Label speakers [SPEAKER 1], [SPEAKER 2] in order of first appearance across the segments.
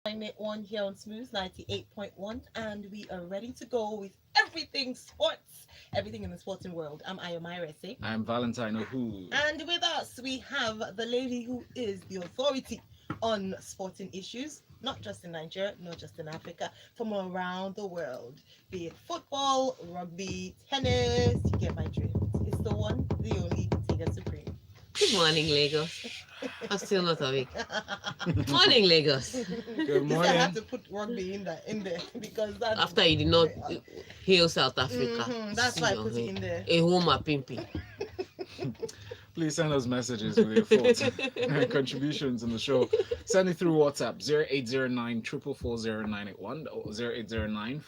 [SPEAKER 1] 98.1 here on Smooth 98.1, and we are ready to go with everything sports, everything in the sporting world. I'm Ayomairese,
[SPEAKER 2] I'm Valentine Ohu.
[SPEAKER 1] and with us we have the lady who is the authority on sporting issues, not just in Nigeria, not just in Africa, from around the world, be it football, rugby, tennis. You get my drift. It's the one, the only Tega Supreme.
[SPEAKER 3] Good morning, Lagos. I'm still not awake. Morning, Lagos.
[SPEAKER 2] Good
[SPEAKER 1] You said I had
[SPEAKER 2] morning.
[SPEAKER 1] to put rugby in there because that's
[SPEAKER 3] After you did not hail South Africa,
[SPEAKER 1] that's why I
[SPEAKER 3] see
[SPEAKER 1] put it in there.
[SPEAKER 3] a home a pimping.
[SPEAKER 2] Please send us messages with your thoughts and contributions in the show. Send it through WhatsApp 0809 4440981 or 0809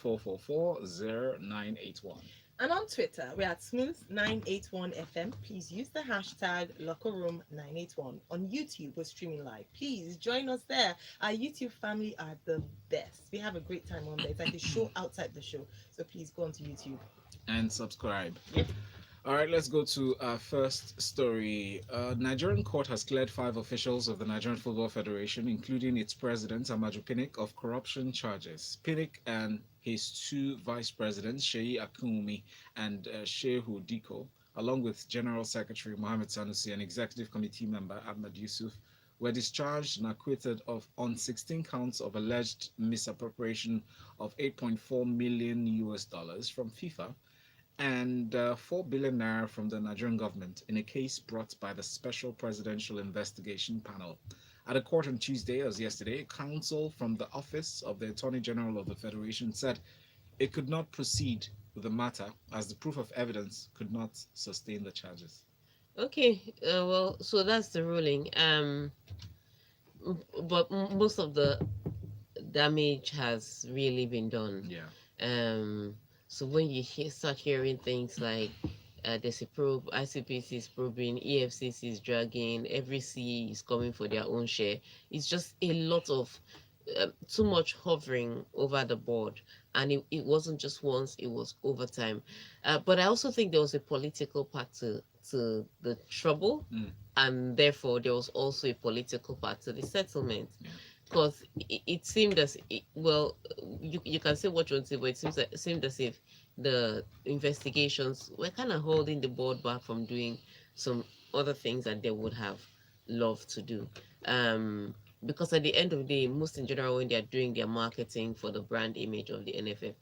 [SPEAKER 1] And on Twitter, we're at Smooth981FM. Please use the hashtag LockerRoom981. On YouTube, we're streaming live. Please join us there. Our YouTube family are the best. We have a great time on there. It's like a show outside the show. So please go onto YouTube.
[SPEAKER 2] and subscribe.
[SPEAKER 1] Yep.
[SPEAKER 2] All right, let's go to our first story. Nigerian court has cleared 5 officials of the Nigerian Football Federation, including its president, Amaju Pinnick, of corruption charges. Pinnick and his 2 vice presidents, Sheyi Akunmi and Shehu Diko, along with General Secretary Mohammed Sanusi and Executive Committee member Ahmed Yusuf, were discharged and acquitted of on 16 counts of alleged misappropriation of 8.4 million US dollars from FIFA and 4 billion naira from the Nigerian government in a case brought by the Special Presidential Investigation Panel. At a court on Tuesday, as yesterday, counsel from the Office of the Attorney General of the Federation said it could not proceed with the matter as the proof of evidence could not sustain the charges.
[SPEAKER 3] Okay, well, so that's the ruling. But most of the damage has really been done.
[SPEAKER 2] Yeah.
[SPEAKER 3] So when you start hearing things like there's a probe, ICPC is probing, EFCC is dragging, every C is coming for their own share, it's just a lot of too much hovering over the board. And it wasn't just once, it was over time. But I also think there was a political part to the trouble, and therefore there was also a political part to the settlement.
[SPEAKER 2] Yeah.
[SPEAKER 3] Because it seemed as well, you can say what you want to say, but it seemed as if the investigations were kind of holding the board back from doing some other things that they would have loved to do. Because at the end of the day, most in general, when they're doing their marketing for the brand image of the NFF,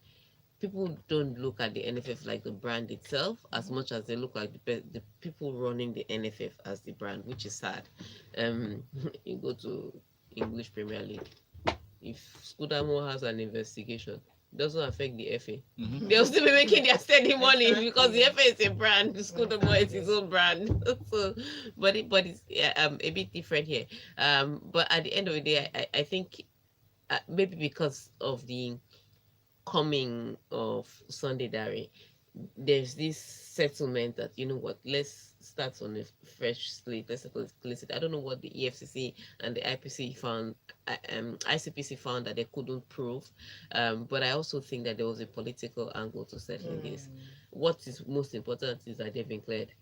[SPEAKER 3] people don't look at the NFF like the brand itself as much as they look like the people running the NFF as the brand, which is sad. You go to English Premier League. If Scudamore has an investigation, it doesn't affect the FA.
[SPEAKER 2] Mhm.
[SPEAKER 3] They'll still be making their steady money
[SPEAKER 1] Exactly.
[SPEAKER 3] because the FA is a brand, Scudamore is his own brand. So, but it's a bit different here. But at the end of the day, I think maybe because of the coming of Sunday Diary, there's this settlement that, you know what, let's start on a fresh slate. Let's close it. I don't know what the EFCC and the ICPC found that they couldn't prove, but I also think that there was a political angle to settling this. What is most important is that they've been cleared.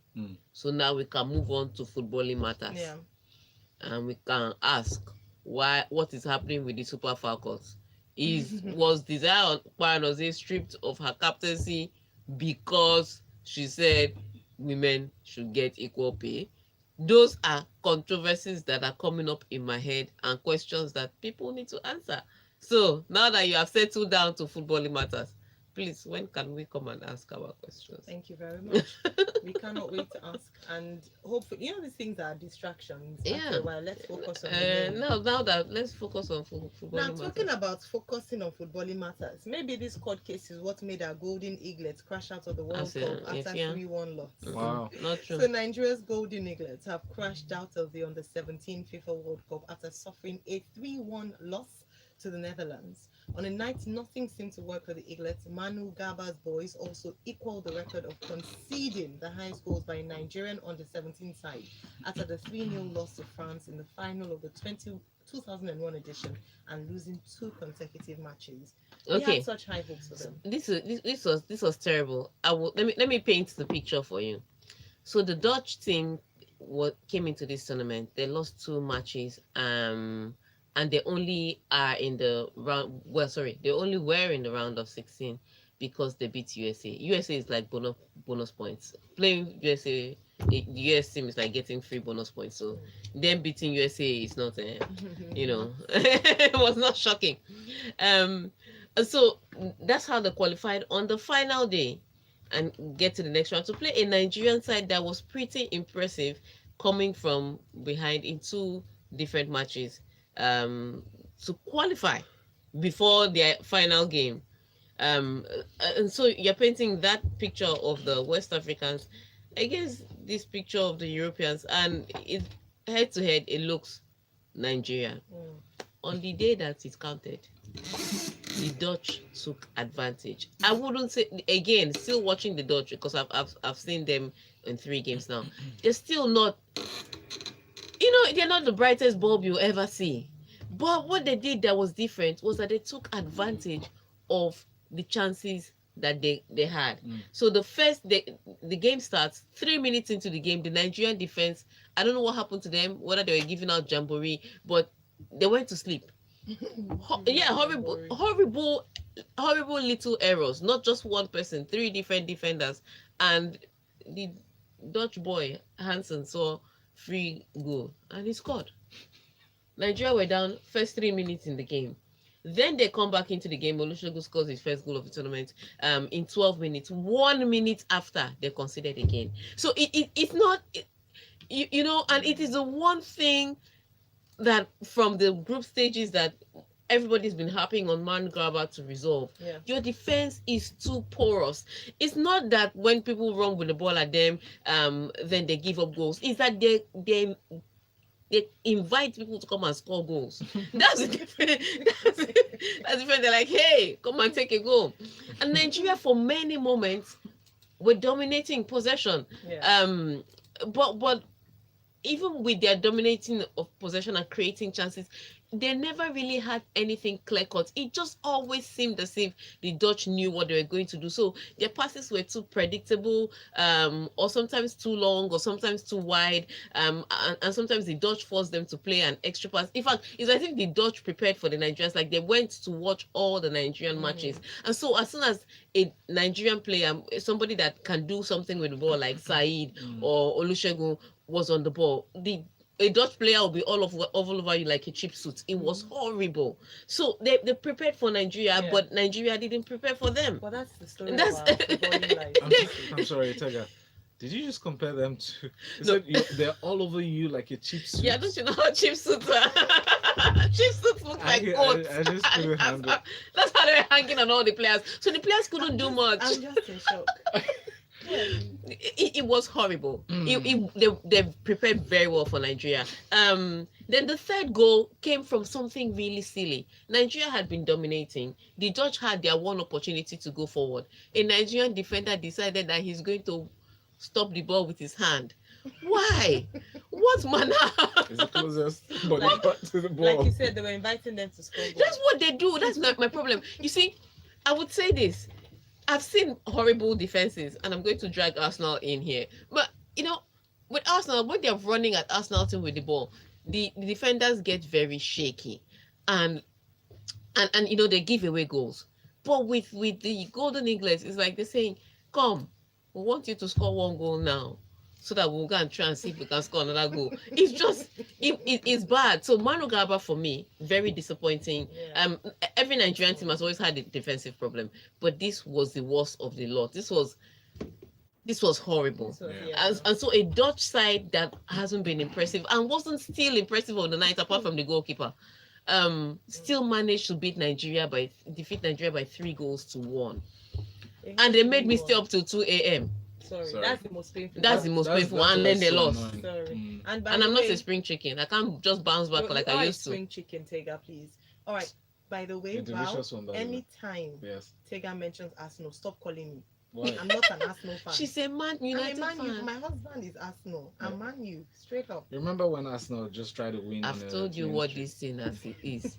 [SPEAKER 3] So now we can move on to footballing matters.
[SPEAKER 1] Yeah.
[SPEAKER 3] And we can ask what is happening with the Super Falcons. Was Desire Kpanazie stripped of her captaincy because she said women should get equal pay? Those are controversies that are coming up in my head and questions that people need to answer. So now that you have settled down to footballing matters, please, when can we come and ask our questions?
[SPEAKER 1] Thank you very much. We cannot wait to ask, and hopefully, these things are distractions.
[SPEAKER 3] Yeah.
[SPEAKER 1] After a while, let's focus on the game.
[SPEAKER 3] now that let's focus on footballing
[SPEAKER 1] Now,
[SPEAKER 3] matters.
[SPEAKER 1] talking about focusing on footballing matters, maybe this court case is what made our Golden Eaglets crash out of the World
[SPEAKER 3] As a-
[SPEAKER 1] Cup after
[SPEAKER 3] yeah.
[SPEAKER 1] 3-1 loss.
[SPEAKER 2] Wow.
[SPEAKER 3] Not true.
[SPEAKER 1] So Nigeria's Golden Eaglets have crashed out of the Under-17 FIFA World Cup after suffering a 3-1 loss to the Netherlands. On a night nothing seemed to work for the Eaglets, Manu Gaba's boys also equaled the record of conceding the highest goals by a Nigerian Under-17 side after the 3-0 loss to France in the final of the 2001 edition and losing 2 consecutive matches. We
[SPEAKER 3] Okay.
[SPEAKER 1] had such high hopes for them.
[SPEAKER 3] This was terrible. Let me paint the picture for you. So the Dutch team came into this tournament. They lost 2 matches, and they only are in the round. Well, sorry, they only were in the round of 16 because they beat USA. USA is like bonus points. Playing USA, the US team is like getting free bonus points. So them beating USA is not, it was not shocking. Um, so that's how they qualified on the final day and get to the next round to play a Nigerian side that was pretty impressive coming from behind in two different matches to qualify before their final game. And so you're painting that picture of the West Africans against this picture of the Europeans, and it head to head, it looks Nigeria. On the day that it counted, the Dutch took advantage. I wouldn't say, again, still watching the Dutch because I've seen them in 3 games now. They're still not, they're not the brightest bulb you'll ever see. But what they did that was different was that they took advantage of the chances that they had. So the game starts 3 minutes into the game. The Nigerian defense, I don't know what happened to them, whether they were giving out jamboree, but they went to sleep. Horrible little errors. Not just one person, 3 different defenders, and the Dutch boy Hansen saw free goal and he scored. Nigeria were down first 3 minutes in the game. Then they come back into the game. Olusegun scores his first goal of the tournament in 12 minutes. 1 minute after, they conceded again. So it's not, and it is the one thing that from the group stages that everybody's been harping on Man Grabber to resolve.
[SPEAKER 1] Yeah.
[SPEAKER 3] Your defense is too porous. It's not that when people run with the ball at them, then they give up goals. It's that they invite people to come and score goals. That's different. That's different. They're like, hey, come and take a goal. And Nigeria, for many moments, were dominating possession.
[SPEAKER 1] Yeah.
[SPEAKER 3] But even with their dominating of possession and creating chances, they never really had anything clear cut. It just always seemed as if the Dutch knew what they were going to do. So their passes were too predictable, or sometimes too long, or sometimes too wide, and sometimes the Dutch forced them to play an extra pass. In fact, it's as if the Dutch prepared for the Nigerians, like they went to watch all the Nigerian matches. And so as soon as a Nigerian player, somebody that can do something with the ball, like Said or Olusegun, was on the ball, a Dutch player will be all over you like a cheap suit. It was horrible. So they prepared for Nigeria, but Nigeria didn't prepare for them.
[SPEAKER 1] Well, that's the story of our footballing life.
[SPEAKER 2] I'm sorry, Tega. Did you just compare them to?
[SPEAKER 3] No.
[SPEAKER 2] They're all over you like a cheap suit.
[SPEAKER 3] Yeah, don't you know how cheap suits are? Cheap suits look like coats.
[SPEAKER 2] I just couldn't handle.
[SPEAKER 3] That's how they're hanging on all the players. So the players couldn't do much.
[SPEAKER 1] I'm just in shock.
[SPEAKER 3] It was horrible. They prepared very well for Nigeria. Then the third goal came from something really silly. Nigeria had been dominating. The Dutch had their one opportunity to go forward. A Nigerian defender decided that he's going to stop the ball with his hand. Why? What manner?
[SPEAKER 2] It's the closest body part to the ball.
[SPEAKER 1] Like you said, they were inviting them to score goals.
[SPEAKER 3] That's what they do. That's not my problem. You see, I would say this. I've seen horrible defenses, and I'm going to drag Arsenal in here. But, with Arsenal, when they're running at Arsenal team with the ball, the defenders get very shaky. And they give away goals. But with the Golden Eagles, it's like they're saying, come, we want you to score 1 goal now, so that we'll go and try and see if we can score another goal. It's just, it's bad. So Manu Garba, for me, very disappointing.
[SPEAKER 1] Yeah.
[SPEAKER 3] Every Nigerian team has always had a defensive problem, but this was the worst of the lot. This was horrible. And so a Dutch side that hasn't been impressive and wasn't still impressive on the night, apart from the goalkeeper, still managed to defeat Nigeria by 3-1. And they made me stay up till 2 a.m.
[SPEAKER 1] Sorry, that's the most painful.
[SPEAKER 3] That's the most painful, and then they lost.
[SPEAKER 2] annoying.
[SPEAKER 1] Sorry. And
[SPEAKER 3] I'm not a spring chicken. I can't just bounce back like I used to.
[SPEAKER 1] Spring chicken, Tega, please. All right. By the way,
[SPEAKER 2] A delicious one, by the way.
[SPEAKER 1] anytime
[SPEAKER 2] Yes.
[SPEAKER 1] Tega mentions Arsenal, stop calling me.
[SPEAKER 2] Why?
[SPEAKER 1] I'm not an Arsenal fan.
[SPEAKER 3] She's a Man
[SPEAKER 1] I'm a
[SPEAKER 3] United
[SPEAKER 1] Man U.
[SPEAKER 3] fan.
[SPEAKER 1] My husband is Arsenal. I'm Man U, straight up.
[SPEAKER 2] Remember when Arsenal just tried to win?
[SPEAKER 3] I've
[SPEAKER 2] in,
[SPEAKER 3] told you what
[SPEAKER 2] 23?
[SPEAKER 3] this thing as it is.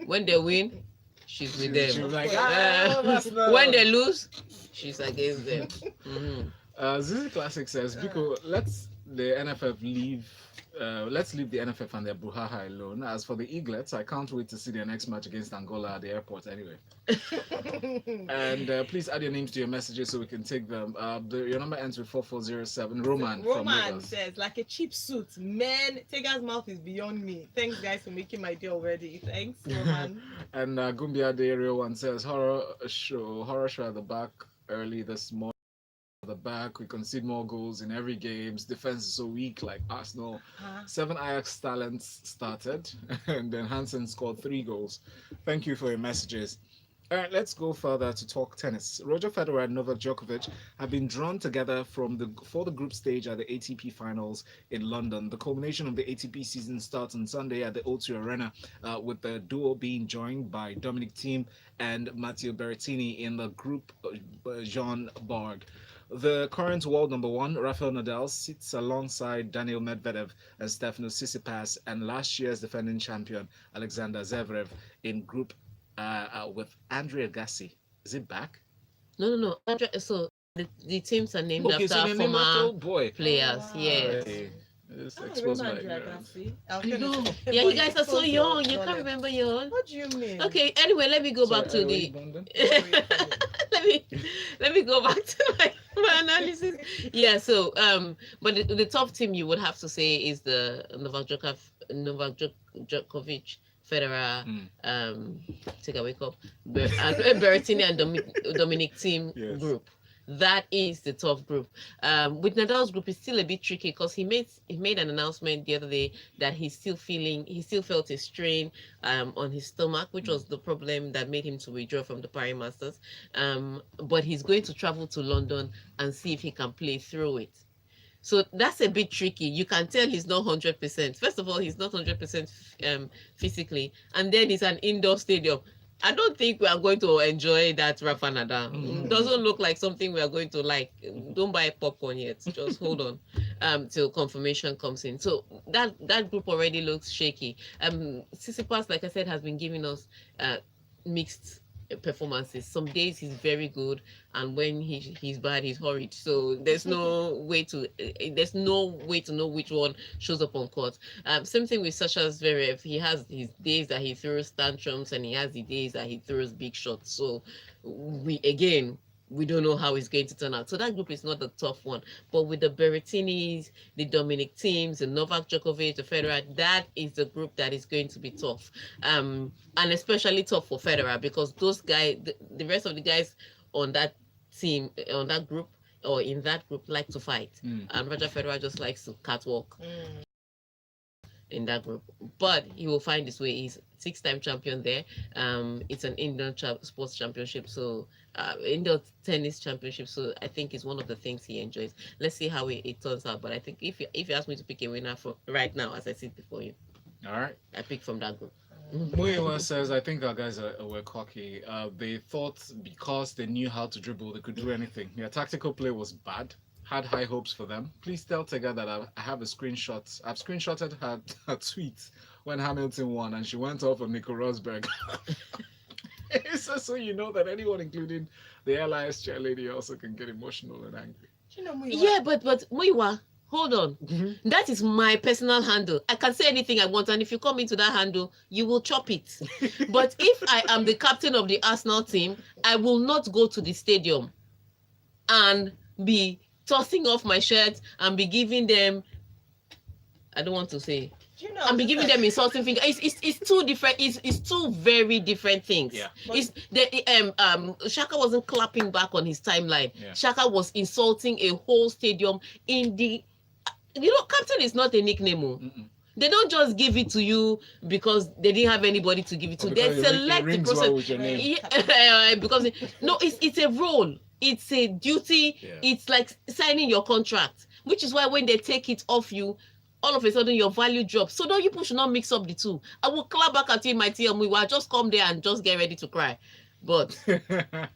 [SPEAKER 3] When they win, she's with
[SPEAKER 2] She
[SPEAKER 3] them.
[SPEAKER 2] was like,
[SPEAKER 3] When they lose, she's against them.
[SPEAKER 2] Zizi Classic says, Biko, let's the NFF leave let's leave the NFF and their brouhaha alone. As for the Eaglets, I can't wait to see their next match against Angola at the airport anyway. And please add your names to your messages so we can take them. Your number ends with 4407. Roman from
[SPEAKER 1] Roman
[SPEAKER 2] Lagos.
[SPEAKER 1] says, like a cheap suit. Man, Tega's mouth is beyond me. Thanks, guys, for making my day already. Thanks, Roman.
[SPEAKER 2] And Gumbia de Area One says, horror show at the back early this morning. At the back, we concede more goals in every games. Defense is so weak, like Arsenal. 7 Ajax talents started, and then Hansen scored 3 goals. Thank you for your messages. All right, let's go further to talk tennis. Roger Federer and Novak Djokovic have been drawn together for the group stage at the ATP Finals in London. The culmination of the ATP season starts on Sunday at the O2 Arena, with the duo being joined by Dominic Thiem and Matteo Berrettini in the group Jean Borg. The current world number 1, Rafael Nadal, sits alongside Daniel Medvedev and Stefanos Tsitsipas, and last year's defending champion Alexander Zverev in group with Andre Agassi. Is it back?
[SPEAKER 3] No. So the teams are named
[SPEAKER 2] Okay, so
[SPEAKER 3] after
[SPEAKER 2] they're named after
[SPEAKER 3] former
[SPEAKER 2] old boy.
[SPEAKER 3] players.
[SPEAKER 1] wow.
[SPEAKER 3] Yes.
[SPEAKER 2] Hey, this
[SPEAKER 1] I don't
[SPEAKER 2] expose
[SPEAKER 1] remember
[SPEAKER 2] my
[SPEAKER 1] Andrea
[SPEAKER 2] ignorance.
[SPEAKER 1] Agassi. I was
[SPEAKER 3] I
[SPEAKER 1] gonna
[SPEAKER 3] know.
[SPEAKER 1] say,
[SPEAKER 3] Yeah,
[SPEAKER 1] but
[SPEAKER 3] you guys are so
[SPEAKER 1] expose your
[SPEAKER 3] young. You can't
[SPEAKER 1] knowledge.
[SPEAKER 3] remember young.
[SPEAKER 1] What do you mean?
[SPEAKER 3] Okay. Anyway, let me go back to the. let me go back to my analysis. Yeah. So but the top team you would have to say is the Novak Djokovic, Federer, Tega wake up, and Berrettini and Dominic Thiem
[SPEAKER 2] Yes.
[SPEAKER 3] group. That is the tough group. With Nadal's group, it's still a bit tricky because he made an announcement the other day that he still felt a strain on his stomach, which was the problem that made him to withdraw from the Paris Masters. But he's going to travel to London and see if he can play through it. So that's a bit tricky. You can tell he's not 100%. First of all, he's not 100% physically, and then it's an indoor stadium. I don't think we are going to enjoy that Rafa Nadal. It doesn't look like something we are going to like. Don't buy popcorn yet. Just hold on till confirmation comes in. So that group already looks shaky. Tsitsipas, like I said, has been giving us mixed performances. Some days he's very good, and when he's bad, he's horrid. So there's no way to know which one shows up on court. Same thing with Sasha Zverev. He has his days that he throws tantrums, and he has the days that he throws big shots. So we don't know how it's going to turn out. So that group is not the tough one. But with the Berrettinis, the Dominic Thiems, the Novak Djokovic, the Federer, that is the group that is going to be tough. And especially tough for Federer because those guys, the rest of the guys on that team, on that group, or in that group like to fight. And Roger Federer just likes to catwalk in that group. But he will find his way. He's 6-time champion there. It's an indoor sports championship, so indoor tennis championship. So I think it's one of the things he enjoys. Let's see how it turns out. But I think if you ask me to pick a winner for right now, as I sit before you,
[SPEAKER 2] all right,
[SPEAKER 3] I pick from that group.
[SPEAKER 2] Muiwa says, I think our guys were cocky. They thought because they knew how to dribble, they could do anything. Their tactical play was bad. Had high hopes for them. Please tell Tega that I have a screenshot. I've screenshotted her tweet when Hamilton won, and she went off on Nico Rosberg. So you know that anyone, including the LIS chair lady, also can get emotional and angry.
[SPEAKER 1] You know, Muiwa.
[SPEAKER 3] Yeah, but Muiwa, hold on. That is my personal handle. I can say anything I want, and if you come into that handle, you will chop it. But if I am the captain of the Arsenal team, I will not go to the stadium and be tossing off my shirt and be giving them, I don't want to say,
[SPEAKER 1] You know,
[SPEAKER 3] and be giving them insulting things. It's two different. It's two very different things.
[SPEAKER 2] Yeah.
[SPEAKER 3] It's the Shaka wasn't clapping back on his timeline.
[SPEAKER 2] Yeah.
[SPEAKER 3] Shaka was insulting a whole stadium in the. Captain is not a nickname. They don't just give it to you because they didn't have anybody to give it to. They select the process. Yeah, because it's a role. It's a duty.
[SPEAKER 2] Yeah.
[SPEAKER 3] It's like signing your contract, which is why when they take it off you, all of a sudden your value drops. So no, you people should not mix up the two. I will clap back at you in my team. We will just come there and just get ready to cry. But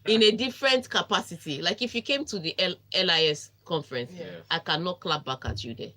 [SPEAKER 3] in a different capacity, like if you came to the LIS conference, I cannot clap back at you there.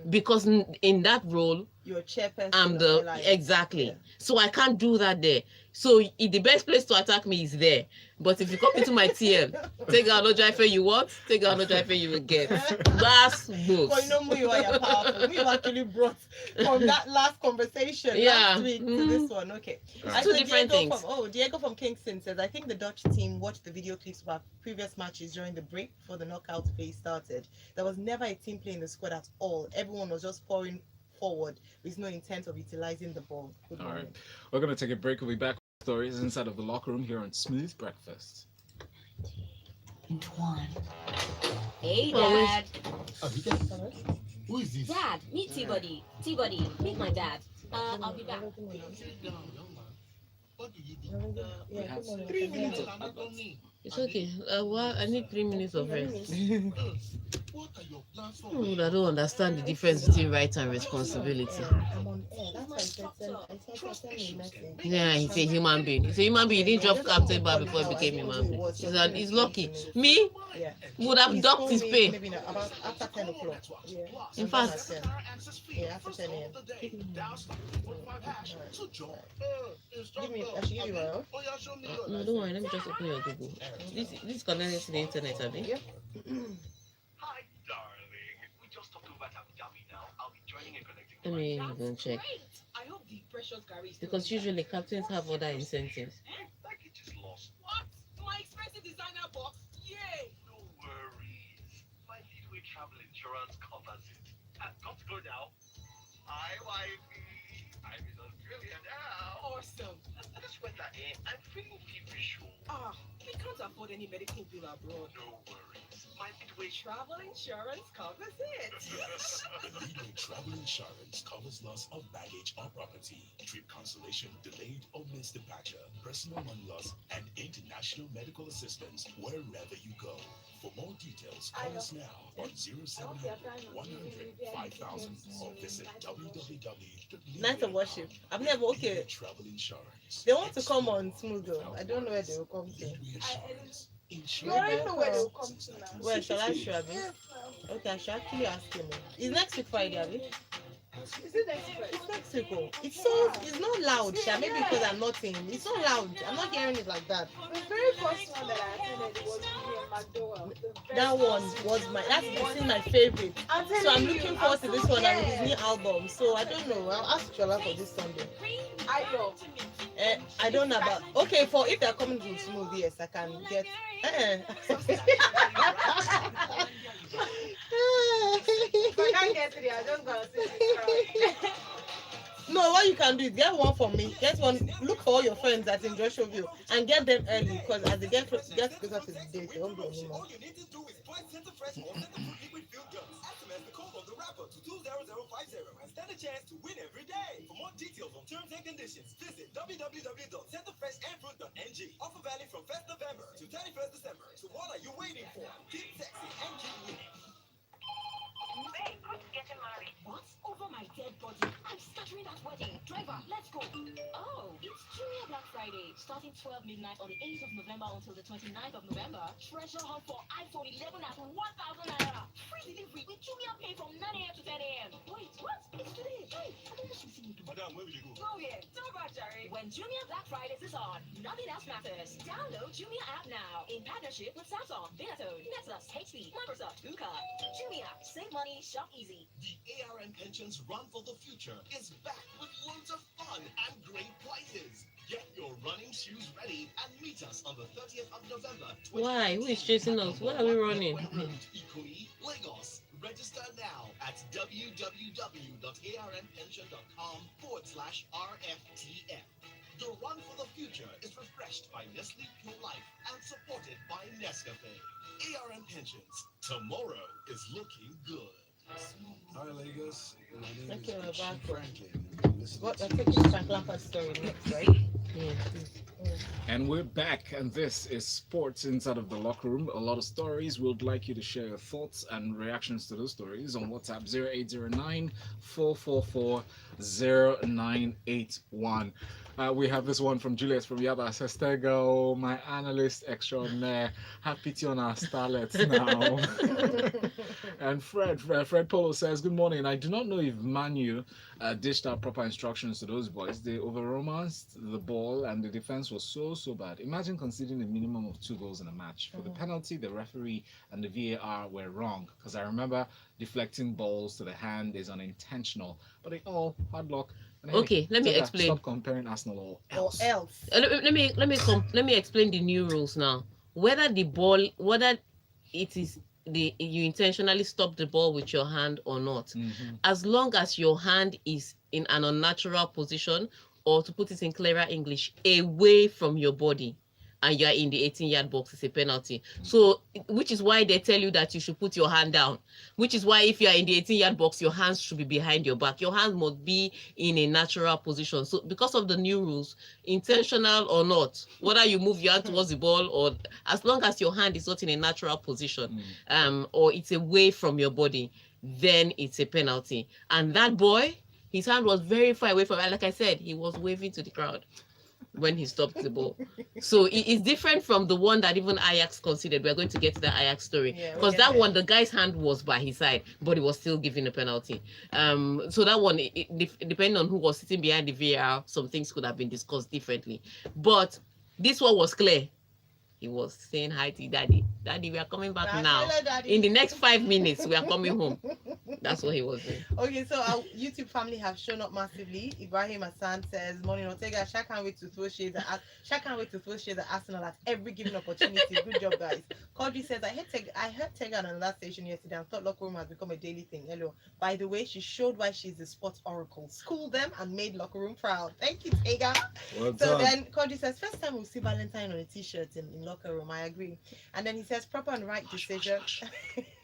[SPEAKER 3] Because in that role,
[SPEAKER 1] you're chairperson.
[SPEAKER 3] I'm exactly. Yeah. So I can't do that there. So the best place to attack me is there. But if you come into my TL, Tega no drive you want, Tega no drive you will get. That's both.
[SPEAKER 1] Well, you know, me, you are powerful. We've actually brought from that last conversation last week to this one. Okay.
[SPEAKER 3] Two different things.
[SPEAKER 1] Diego from Kingston says, I think the Dutch team watched the video clips of our previous matches during the break before the knockout phase started. There was never a team playing the squad at all. Everyone was just pouring forward with no intent of utilizing the ball. Good morning.
[SPEAKER 2] All right. We're going to take a break. We'll be back with stories inside of the locker room here on Smooth Breakfast.
[SPEAKER 4] One. Hey, Dad.
[SPEAKER 5] Who is this?
[SPEAKER 4] Dad, meet T-Buddy. T-Buddy, meet my dad. I'll be back.
[SPEAKER 2] We have 3 minutes of advert.
[SPEAKER 3] It's okay. I need 3 minutes of rest.
[SPEAKER 5] What are your plans for
[SPEAKER 3] I don't understand the difference between right and responsibility.
[SPEAKER 1] I'm on air. That's why I said message.
[SPEAKER 3] Yeah, he's a human being. He's a human being. He didn't drop Captain Bar before he became human being. He's lucky. Me would have docked his pay.
[SPEAKER 1] Maybe about after 10 o'clock. Yeah.
[SPEAKER 3] In fact,
[SPEAKER 1] after 10 a.m. Give me, I should give you my own.
[SPEAKER 3] no, don't worry. Let me just open your Google. This is connected to the internet, Abby.
[SPEAKER 1] Yeah.
[SPEAKER 6] Hi, darling. We just talked about Abu Dhabi now. I'll be joining and connecting.
[SPEAKER 3] Let me even check.
[SPEAKER 7] I hope the precious Gary is
[SPEAKER 3] Because usually captains have other incentives.
[SPEAKER 6] Package is lost.
[SPEAKER 7] What? My expensive designer box? Yay!
[SPEAKER 6] No worries. My Leadway travel insurance covers it. I've got to go now. Hi, wifey. I'm in Australia now.
[SPEAKER 7] Awesome.
[SPEAKER 6] This weather, I'm feeling feverish.
[SPEAKER 7] We can't afford any medical bill abroad.
[SPEAKER 6] No worries. My Leadway
[SPEAKER 7] Travel insurance covers it.
[SPEAKER 5] Yes, Leadway Travel Insurance covers loss of baggage or property, trip cancellation, delayed or missed departure, personal money loss, and international medical assistance wherever you go. For more details, call us now on 0700 100 5000 or visit www.
[SPEAKER 1] Night of worship. I've never, okay.
[SPEAKER 5] Travel Insurance.
[SPEAKER 1] They want to come on Smooth though. I don't know where they will come to.
[SPEAKER 5] Leadway Insurance.
[SPEAKER 1] You already know where they will come to now. Where shall I show Abby? Okay, I should actually ask him. It's next week Friday, Abby.
[SPEAKER 7] Is it next week?
[SPEAKER 1] It's next week. It's not loud, Sha. Maybe because I'm not in. It's not loud. I'm not hearing it like that.
[SPEAKER 7] The very first one that I attended was McDowell.
[SPEAKER 1] That one was still my favorite. So I'm looking forward to this one and his new album. So I don't know. I'll ask Chola for this Sunday.
[SPEAKER 7] I know.
[SPEAKER 1] I don't know about. Okay, for if they're coming to Smooth, yes, I can get.
[SPEAKER 7] If I can't get it, I just gotta say it.
[SPEAKER 1] No, what you can do is get one for me. Get one. Look for all your friends that in Joshuaville and get them early because as they get closer to the date, they won't be anymore.
[SPEAKER 8] All you need to do is point Center Fresh or Center Fruit Liquid Field Gums. SMS the code of the rapper to 20050 and stand a chance to win every day. For more details on terms and conditions, visit www.centerfreshandfruit.ng. Offer valid from 1st November to 31st December. So what are you waiting for? Keep sexy and keep winning.
[SPEAKER 9] Hey, who's getting married?
[SPEAKER 4] What? Over my dead body. I'm scattering that wedding. Driver, let's go. Oh, it's Junior Black Friday. Starting 12 midnight on the 8th of November until the 29th of November. Treasure hunt for iPhone 11 at 1,000 naira. Free delivery with Jumia Pay from 9 a.m. to 10 a.m. Wait, what? It's today. Hey, I don't know what you do.
[SPEAKER 8] Madam, where will you go?
[SPEAKER 4] Oh yeah, don't rush, Jerry. When Jumia Black Fridays is on, nothing else matters. Download Jumia app now in partnership with Samsung, Binatone, Nexus, HP, Microsoft, Uka. Jumia, save money, shop easy.
[SPEAKER 8] The ARN Pensions Run for the Future is back with loads of fun and great prizes. Get your running shoes ready and meet us on the 30th of November.
[SPEAKER 3] Why? Who is chasing us? Why are we running?
[SPEAKER 8] Ikoyi, Lagos. Register now at www.arnpension.com/RFTF. The Run for the Future is refreshed by Nestle Pure Life and supported by Nescafe. ARN Pensions. Tomorrow is looking good.
[SPEAKER 5] Hi, Lagos. My name
[SPEAKER 1] Okay,
[SPEAKER 5] is
[SPEAKER 1] we're
[SPEAKER 5] Richie
[SPEAKER 1] back.
[SPEAKER 5] Franklin. Listen
[SPEAKER 1] What?
[SPEAKER 5] to
[SPEAKER 1] I'm taking Frank Lampard's story next, right?
[SPEAKER 3] Yeah.
[SPEAKER 2] And we're back, and this is Sports Inside of the Locker Room. A lot of stories. We'd like you to share your thoughts and reactions to those stories on WhatsApp 0809 444 0981. We have this one from Julius from Yaba. Says, Tega, my analyst extraordinaire. Have pity on our starlets now. And Fred Polo says, "Good morning. I do not know if Manu dished out proper instructions to those boys. They over romanced the ball, and the defense was so bad. Imagine conceding a minimum of 2 goals in a match. For the penalty, the referee and the VAR were wrong, because I remember deflecting balls to the hand is unintentional. But they all hard luck. And hey,
[SPEAKER 3] Okay, let me
[SPEAKER 2] Tega,
[SPEAKER 3] explain.
[SPEAKER 2] stop comparing Arsenal or
[SPEAKER 1] Or
[SPEAKER 2] else.
[SPEAKER 1] else.
[SPEAKER 3] Let me explain the new rules now. Whether it is you intentionally stop the ball with your hand or not,
[SPEAKER 2] Mhm.
[SPEAKER 3] as long as your hand is in an unnatural position, or to put it in clearer English, away from your body, and you are in the 18-yard box, it's a penalty. So, which is why they tell you that you should put your hand down. Which is why if you are in the 18-yard box, your hands should be behind your back. Your hands must be in a natural position. So, because of the new rules, intentional or not, whether you move your hand towards the ball, or as long as your hand is not in a natural position, or it's away from your body, then it's a penalty. And that boy, his hand was very far away from, like I said, he was waving to the crowd when he stopped the ball. So it's different from the one that even Ajax considered. We're going to get to the Ajax story, because that one, the guy's hand was by his side, but he was still given a penalty. So that one, depending on who was sitting behind the VAR, some things could have been discussed differently. But this one was clear. He was saying hi to Daddy. Daddy, we are coming back now. In the next 5 minutes, we are coming home. That's what he was doing.
[SPEAKER 1] Okay, so our YouTube family have shown up massively. Ibrahim Hassan says, "Morning, Ortega. Sha can't wait to throw shades at Arsenal at every given opportunity. Good job, guys." Kodri says, I heard Tega on another station yesterday and thought locker room has become a daily thing. Hello. By the way, she showed why she's the sports oracle. Schooled them and made locker room proud. Thank you, Tega."
[SPEAKER 2] Well
[SPEAKER 1] So
[SPEAKER 2] done.
[SPEAKER 1] then Kodri says, "First time we'll see Valentine on a t-shirt in locker room." I agree. And then he says, "Proper and right decision."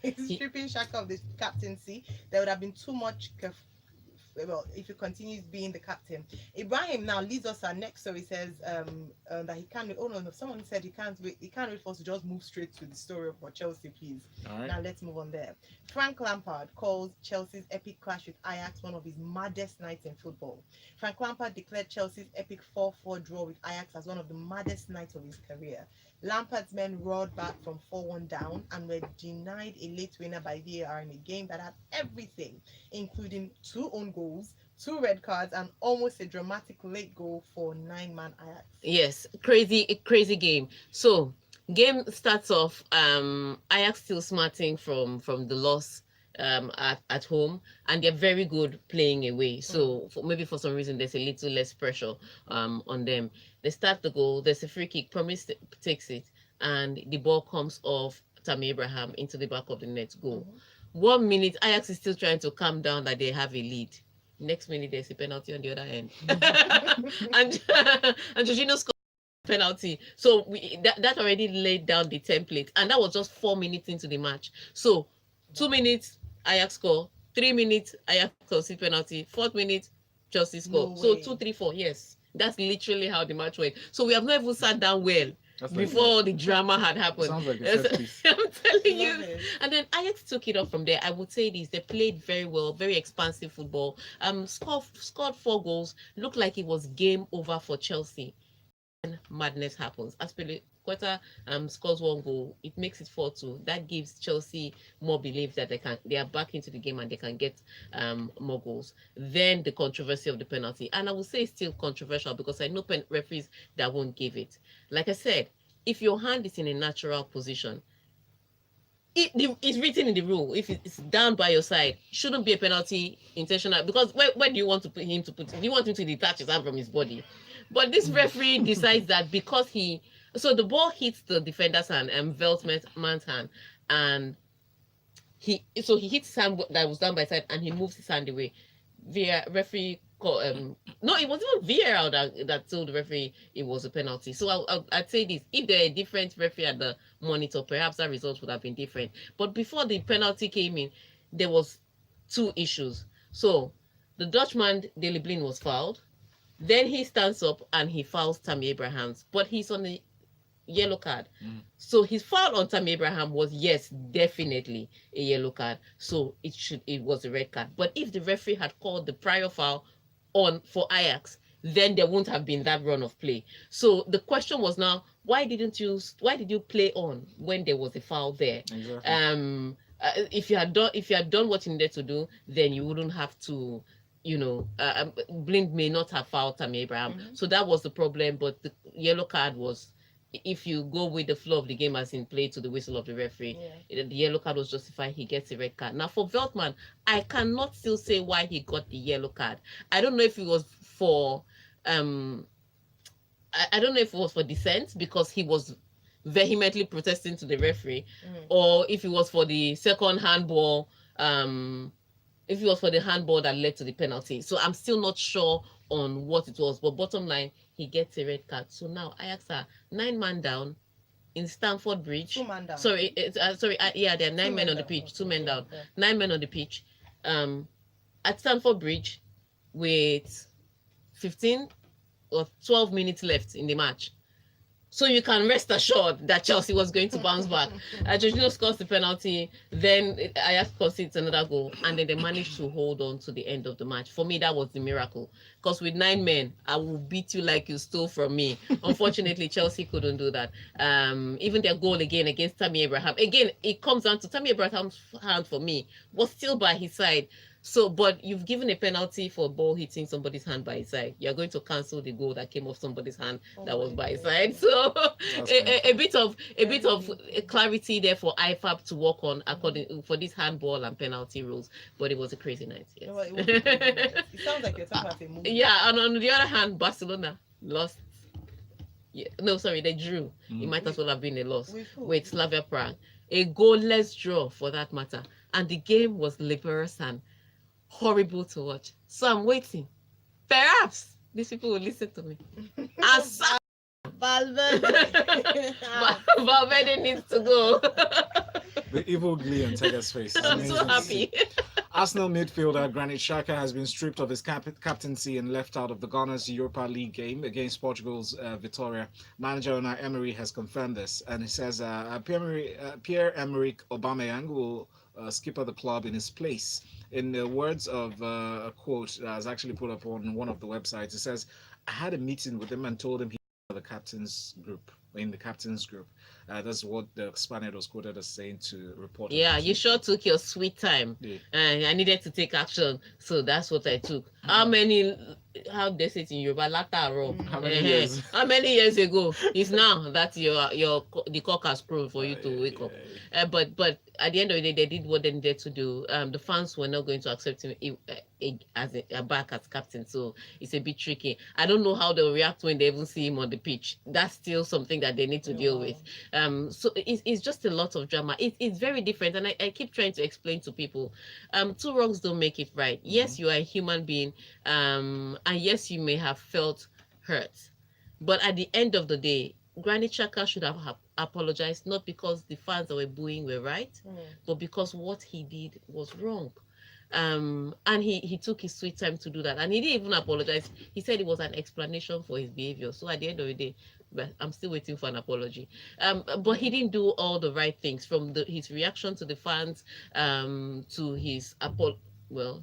[SPEAKER 1] He's stripping Shaka of the captaincy. There would have been too much if he continues being the captain. Ibrahim now leads us our next story. Says that he can't wait. Oh no, someone said he can't wait for us to just move straight to the story of Chelsea, please.
[SPEAKER 2] All right.
[SPEAKER 1] Now let's move on there. Frank Lampard calls Chelsea's epic clash with Ajax one of his maddest nights in football. Frank Lampard declared Chelsea's epic 4-4 draw with Ajax as one of the maddest nights of his career. Lampard's men roared back from 4-1 down and were denied a late winner by VAR in a game that had everything, including 2 own goals, 2 red cards, and almost a dramatic late goal for 9-man Ajax.
[SPEAKER 3] Yes, crazy game. So game starts off, Ajax still smarting from the loss at home, and they're very good playing away. So maybe for some reason there's a little less pressure on them. They start the goal. There's a free kick. Promise takes it, and the ball comes off Tammy Abraham into the back of the net. Goal. 1 minute, Ajax is still trying to calm down that they have a lead. Next minute, there's a penalty on the other end, and Jorginho scored penalty. So that already laid down the template, and that was just 4 minutes into the match. So 2 minutes, Ajax score. 3 minutes, Ajax concede penalty. 4th minute, Chelsea score.
[SPEAKER 1] No
[SPEAKER 3] So
[SPEAKER 1] way.
[SPEAKER 3] 2, 3, 4. Yes, that's literally how the match went. So we have not even sat down well
[SPEAKER 2] That's like
[SPEAKER 3] before the drama had happened.
[SPEAKER 2] Sounds like a set piece.
[SPEAKER 3] I'm telling
[SPEAKER 1] Love
[SPEAKER 3] you.
[SPEAKER 1] it.
[SPEAKER 3] And then Ajax took it off from there. I would say this: they played very well, very expansive football. Scored 4 goals. Looked like it was game over for Chelsea. And madness happens. Aspilicueta scores 1 goal. It makes it 4-2. That gives Chelsea more belief that they are back into the game and they can get more goals. Then the controversy of the penalty, and I would say it's still controversial because I know referees that won't give it. Like I said, if your hand is in a natural position, it's written in the rule. If it's down by your side, shouldn't be a penalty intentional. Because where do you want him to put? Do you want him to detach his hand from his body? But this referee decides that because so the ball hits the defender's hand and Veltman's hand, and he hits his hand that was down by side, and he moves his hand away. Referee no, it wasn't VAR that told the referee it was a penalty. So I'd say this: if there were a different referee at the monitor, perhaps that result would have been different. But before the penalty came in, there was 2 issues. So the Dutchman Daley Blind was fouled. Then he stands up and he fouls Tammy Abrahams, but he's on a yellow card. So his foul on Tammy Abraham was, yes, definitely a yellow card. So it was a red card. But if the referee had called the prior foul on for Ajax, then there wouldn't have been that run of play. So the question was now, why did you play on when there was a foul there?
[SPEAKER 2] Exactly.
[SPEAKER 3] if you had done what you needed to do, then you wouldn't have to, Blind may not have fouled Tammy Abraham. So that was the problem. But the yellow card was, if you go with the flow of the game as in play to the whistle of the referee, the yellow card was justified. He gets a red card. Now for Veltman, I cannot still say why he got the yellow card. I don't know if it was for I don't know if it was for dissent because he was vehemently protesting to the referee, or if it was for the second handball, if it was for the handball that led to the penalty. So I'm still not sure on what it was. But bottom line, he gets a red card. So now Ajax are 9-man down in Stamford Bridge.
[SPEAKER 1] 2-man down.
[SPEAKER 3] Sorry, yeah, there are 9 men on the pitch, 2 men down, 9 men on the pitch. At Stamford Bridge, with 15 or 12 minutes left in the match. So you can rest assured that Chelsea was going to bounce back. Jorginho scores the penalty, then Ajax concedes another goal, and then they managed to hold on to the end of the match. For me, that was the miracle. Because with 9 men, I will beat you like you stole from me. Unfortunately, Chelsea couldn't do that. Even their goal again against Tammy Abraham. Again, it comes down to Tammy Abraham's hand for me was still by his side. So, but you've given a penalty for a ball hitting somebody's hand by his side. You're going to cancel the goal that came off somebody's hand that was by his side. So, a bit of clarity there for IFAB to work on according for this handball and penalty rules. But it was a crazy night. Yes.
[SPEAKER 1] No, it was a crazy night. It sounds like you're talking about a movie.
[SPEAKER 3] Yeah, and on the other hand, Barcelona lost. Yeah, no, sorry, they drew. It might as well have been a loss with Slavia Prague. A goalless draw for that matter, and the game was laborious and horrible to watch. So I'm waiting. Perhaps these people will listen to me.
[SPEAKER 1] Valverde.
[SPEAKER 3] Valverde needs to go.
[SPEAKER 2] The evil glee on Tega's face.
[SPEAKER 3] I'm so happy.
[SPEAKER 2] Arsenal midfielder Granit Xhaka has been stripped of his captaincy and left out of the Gunners' Europa League game against Portugal's Vitória. Manager Unai Emery has confirmed this, and he says Pierre-Emerick Aubameyang will skipper the club in his place. In the words of a quote that was actually put up on one of the websites, it says, "I had a meeting with him and told him he was in the captain's group." That's what the Spaniard was quoted as saying to report.
[SPEAKER 3] Yeah, you sure took your sweet time.
[SPEAKER 2] Yeah.
[SPEAKER 3] I needed to take action, so that's what I took. How they say it in Yoruba, lataro.
[SPEAKER 2] How many years?
[SPEAKER 3] How many years ago? It's now that the cock has crown for you to wake up. But at the end of the day, they did what they needed to do. The fans were not going to accept him as a back as captain, so it's a bit tricky. I don't know how they'll react when they even see him on the pitch. That's still something that they need to deal with. So it's just a lot of drama. It's very different, and I keep trying to explain to people, 2 wrongs don't make it right. Yes, you are a human being, and yes, you may have felt hurt, but at the end of the day, Granit Xhaka should have apologized, not because the fans that were booing were right, but because what he did was wrong. And he took his sweet time to do that, and he didn't even apologize. He said it was an explanation for his behavior. So at the end of the day, but I'm still waiting for an apology. But he didn't do all the right things, from his reaction to the fans, to his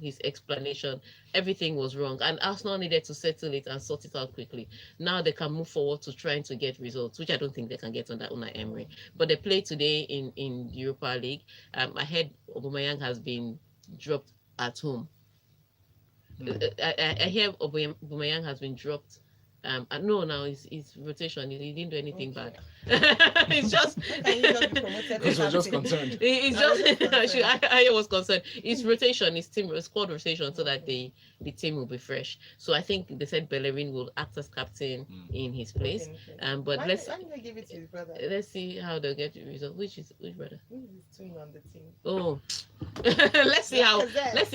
[SPEAKER 3] his explanation. Everything was wrong, and Arsenal needed to settle it and sort it out quickly. Now they can move forward to trying to get results, which I don't think they can get under Unai Emery. But they play today in Europa League. I heard Aubameyang has been dropped at home. I hear Aubameyang has been dropped. No, now it's rotation. He didn't do anything bad. It's just
[SPEAKER 2] because we're just concerned.
[SPEAKER 3] It's just I was concerned. It's rotation. It's squad rotation, so that the team will be fresh. So I think they said Bellerin will act as captain in his place. But
[SPEAKER 1] why
[SPEAKER 3] let's
[SPEAKER 1] did they give it to his brother?
[SPEAKER 3] Let's see how they'll get the result. Which brother?
[SPEAKER 1] He's twin on the team.
[SPEAKER 3] Oh, let's see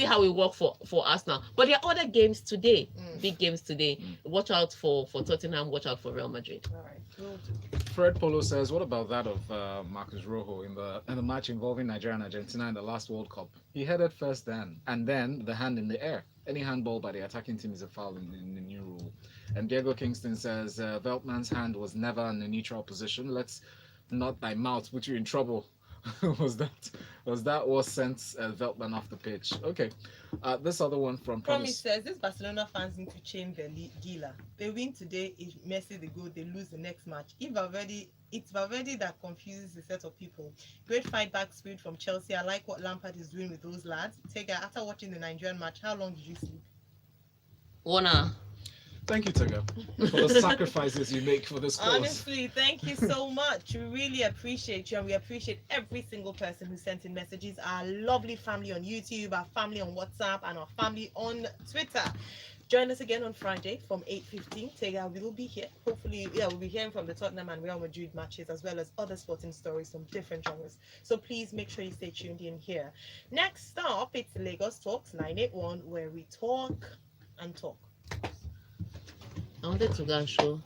[SPEAKER 3] how we work for us now. But there are other games today, big games today. Watch out for Tottenham. Watch out for Real Madrid.
[SPEAKER 1] All right.
[SPEAKER 2] Fred Polo says, "What about that of Marcus Rojo in the match involving Nigeria and Argentina in the last World Cup? He headed first, and then the hand in the air. Any handball by the attacking team is a foul in the new rule." And Diego Kingston says, "Veltman's hand was never in a neutral position. Let's not by mouth put you in trouble." was that what sent Veltman off the pitch? Okay, this other one from
[SPEAKER 1] Promise
[SPEAKER 2] Promise.
[SPEAKER 1] says this Barcelona fans need to change their gila. They win today, if Messi they go, they lose the next match. If already it's Valverde that confuses the set of people. Great fight back spirit from Chelsea. I like what Lampard is doing with those lads. Tega, after watching the Nigerian match, how long did you sleep?
[SPEAKER 3] 1 hour.
[SPEAKER 2] Thank you, Tega, for the sacrifices you make for this cause.
[SPEAKER 1] Honestly, thank you so much. We really appreciate you, and we appreciate every single person who sent in messages. Our lovely family on YouTube, our family on WhatsApp, and our family on Twitter. Join us again on Friday from 8:15. Tega will be here. Hopefully, yeah, we'll be hearing from the Tottenham and Real Madrid matches as well as other sporting stories from different genres. So please make sure you stay tuned in here. Next up, it's Lagos Talks 981, where we talk and talk.
[SPEAKER 3] I wanted to go and show